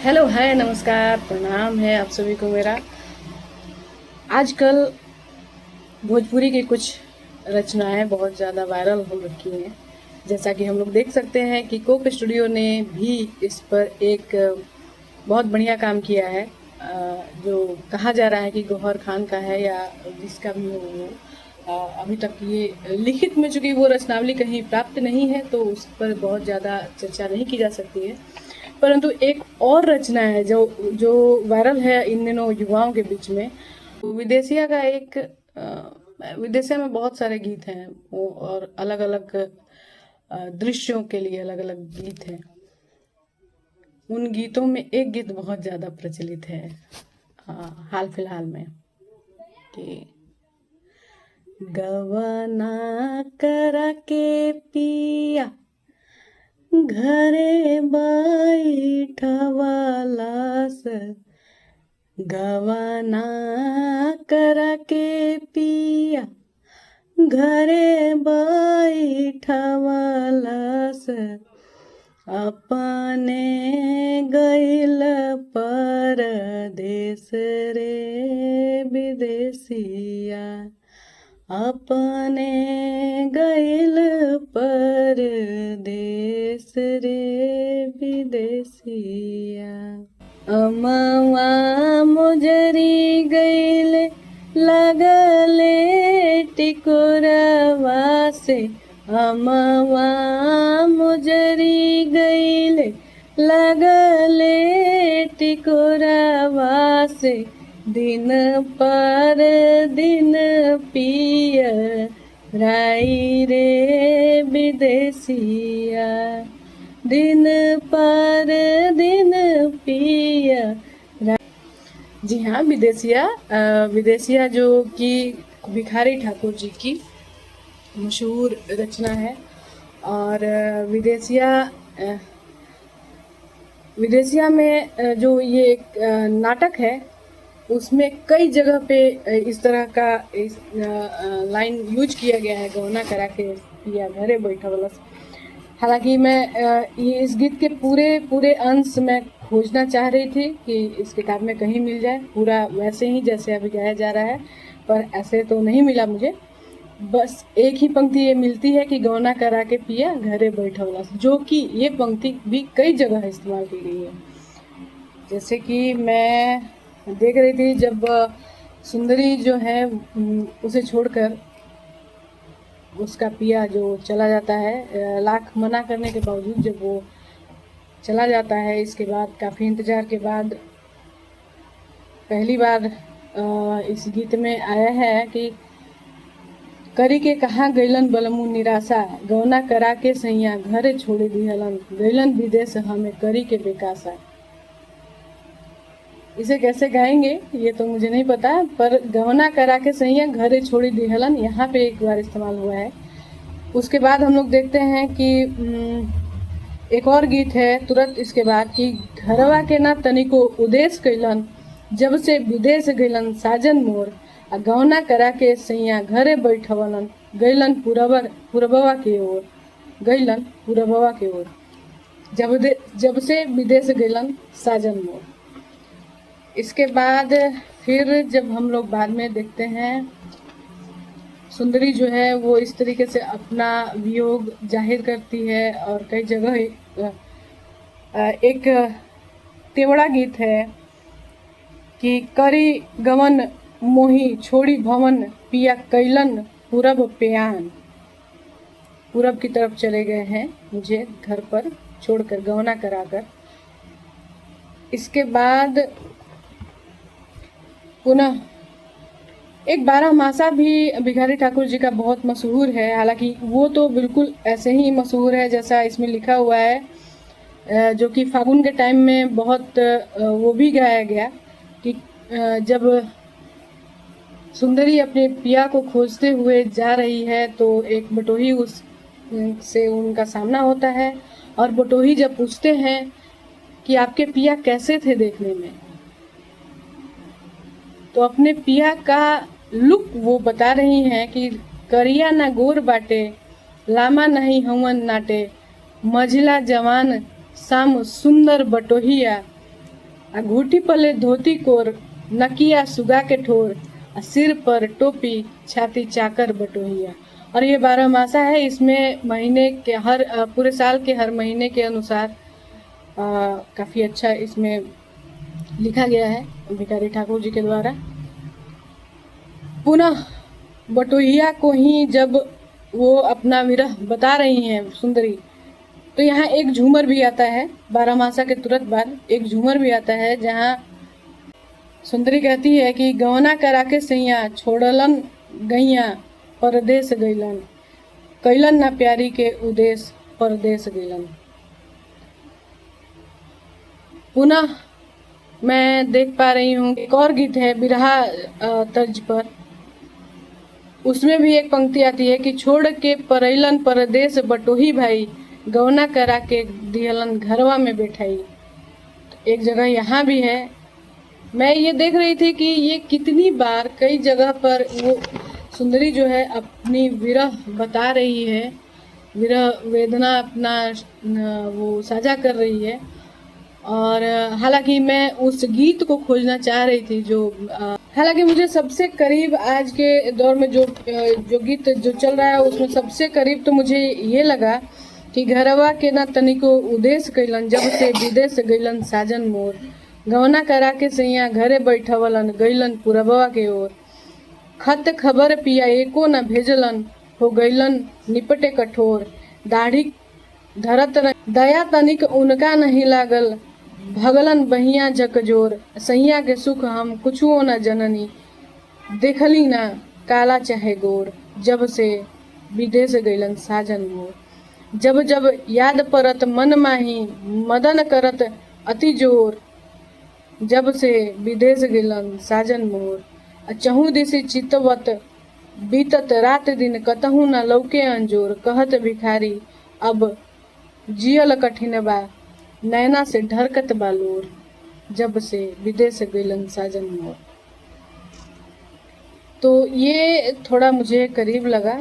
Hello, हाय, नमस्कार, प्रणाम है आप सभी को मेरा। आजकल भोजपुरी की कुछ रचनाएं बहुत ज़्यादा वायरल हो रखी हैं। जैसा कि हम लोग देख सकते हैं कि कोक स्टूडियो ने भी इस पर एक बहुत बढ़िया काम किया है। जो कहा जा रहा है कि गौहर खान का है या जिसका भी हो वो, अभी तक ये लिखित में चूँकि वो रचनावली कहीं प्राप्त नहीं है तो उस पर बहुत ज़्यादा चर्चा नहीं की जा सकती है। परंतु एक और रचना है जो जो वायरल है इन दिनों युवाओं के बीच में। विदेशिया का एक विदेशिया में बहुत सारे गीत हैं वो, और अलग अलग दृश्यों के लिए अलग अलग गीत हैं। उन गीतों में एक गीत बहुत ज़्यादा प्रचलित है हाल फिलहाल में कि गवना करा के पिया घरे बैठवालास, गवना करा के पिया घरे बैठवालास, अपने गइल परदेस रे विदेशिया, अपने गइल परदेस रे विदेशिया। अमवा मुजरी गइल लगले टिकोरवा से, अमवा मुजरी गइल लगले टिकोरवा से, दिन पर दिन पिय राई रे विदेशिया, दिन पर दिन पिय। जी हाँ, विदेशिया जो कि भिखारी ठाकुर जी की मशहूर रचना है। और विदेशिया में जो ये एक नाटक है उसमें कई जगह पे इस तरह का लाइन यूज किया गया है, गौना करा के पिया घरे बैठा वाला। हालांकि मैं ये इस गीत के पूरे अंश में खोजना चाह रही थी कि इस किताब में कहीं मिल जाए पूरा वैसे ही जैसे अभी गाया जा रहा है, पर ऐसे तो नहीं मिला मुझे। बस एक ही पंक्ति ये मिलती है कि गौना करा के पिया घरे बैठवला, जो कि ये पंक्ति भी कई जगह इस्तेमाल की गई है। जैसे कि मैं देख रही थी जब सुंदरी जो है उसे छोड़कर उसका पिया जो चला जाता है, लाख मना करने के बावजूद जब वो चला जाता है, इसके बाद काफ़ी इंतज़ार के बाद पहली बार इस गीत में आया है कि करी के कहाँ गैलन बलमू निराशा, गौना करा के सैया घरे छोड़े दिहलन, गैलन विदेश हमें करी के बेकासा। इसे कैसे गाएंगे ये तो मुझे नहीं पता, पर गौना करा के सैया घरे छोड़ी दिहलन यहाँ पे एक बार इस्तेमाल हुआ है। उसके बाद हम लोग देखते हैं कि एक और गीत है तुरंत इसके बाद कि घरवा के ना तनिको उदेश कैलन, जब से विदेश गैलन साजन मोर, आ गौना करा के सैया घरे बैठवलन, गैलन पूरबवा के ओर, गैलन पूरबवा के ओर, जब से विदेश गैलन साजन मोर। इसके बाद फिर जब हम लोग बाद में देखते हैं सुंदरी जो है वो इस तरीके से अपना वियोग जाहिर करती है, और कई जगह एक तेवड़ा गीत है कि करी गवन मोही छोड़ी भवन, पिया कैलन पूरब प्यान, पूरब की तरफ चले गए हैं मुझे घर पर छोड़कर गौना कराकर। इसके बाद पुनः एक बारहमासा भी भिखारी ठाकुर जी का बहुत मशहूर है। हालांकि वो तो बिल्कुल ऐसे ही मशहूर है जैसा इसमें लिखा हुआ है, जो कि फागुन के टाइम में बहुत वो भी गाया गया कि जब सुंदरी अपने पिया को खोजते हुए जा रही है तो एक बटोही उस से उनका सामना होता है, और बटोही जब पूछते हैं कि आपके पिया कैसे थे देखने में, तो अपने पिया का लुक वो बता रही हैं कि करिया ना गोर बाटे, लामा नहीं हवन नाटे, मझिला जवान साम सुंदर बटोहिया, आ घूटी पले धोती कोर, नकिया सुगा के ठोर, आ सिर पर टोपी, छाती चाकर बटोहिया। और ये 12 मासा है। इसमें महीने के पूरे साल के हर महीने के अनुसार काफ़ी अच्छा इसमें लिखा गया है भिखारी ठाकुर जी के द्वारा। पुनः बटोहिया को ही जब वो अपना विरह बता रही हैं सुंदरी, तो यहाँ एक झूमर भी आता है। 12 मासा के तुरंत बाद एक झूमर भी आता है, जहाँ सुंदरी कहती है कि गौना करा के सैया, छोड़लन गैया परदेश गैलन, कैलन ना प्यारी के उदेश परदेश गैलन। पुनः मैं देख पा रही हूँ एक और गीत है बिरहा तर्ज पर। उसमें भी एक पंक्ति आती है कि छोड़ के परैलन परदेश बटोही भाई, गौना करा के दिहलन घरवा में बैठाई। तो एक जगह यहाँ भी है। मैं ये देख रही थी कि ये कितनी बार कई जगह पर वो सुंदरी जो है अपनी विरह बता रही है, विरह वेदना अपना वो साझा कर रही है। और हालांकि मैं उस गीत को खोजना चाह रही थी जो हालांकि मुझे सबसे करीब आज के दौर में जो गीत जो चल रहा है उसमें सबसे करीब तो मुझे ये लगा कि घरवा के ना तनिको उदेश कैलन, जब से विदेश गैलन साजन मोर, गवना करा के सैया घरे बैठवलन, गैलन पुरबवा के ओर, खत खबर पिया एको न भेजलन, हो गैलन निपटे कठोर, दाढ़ी धरत दया तनिक उनका नहीं लागल, भगलन बहिया जकजोर, सैया के सुख हम कुछुओ न जननी, देखली ना काला चाहे गोर, जब से विदेश गैलन साजन मोर। जब जब याद परत मन माही, मदन करत अति जोर, जब से विदेश गैलन साजन मोर, चहु दिसी चितवत बीतत रात दिन, कतहु न लौके अंजोर, कहत भिखारी अब जियल कठिन बा, नैना से ढरकत बालोर, जब से विदेश गैलन साजन मोर। तो ये थोड़ा मुझे करीब लगा।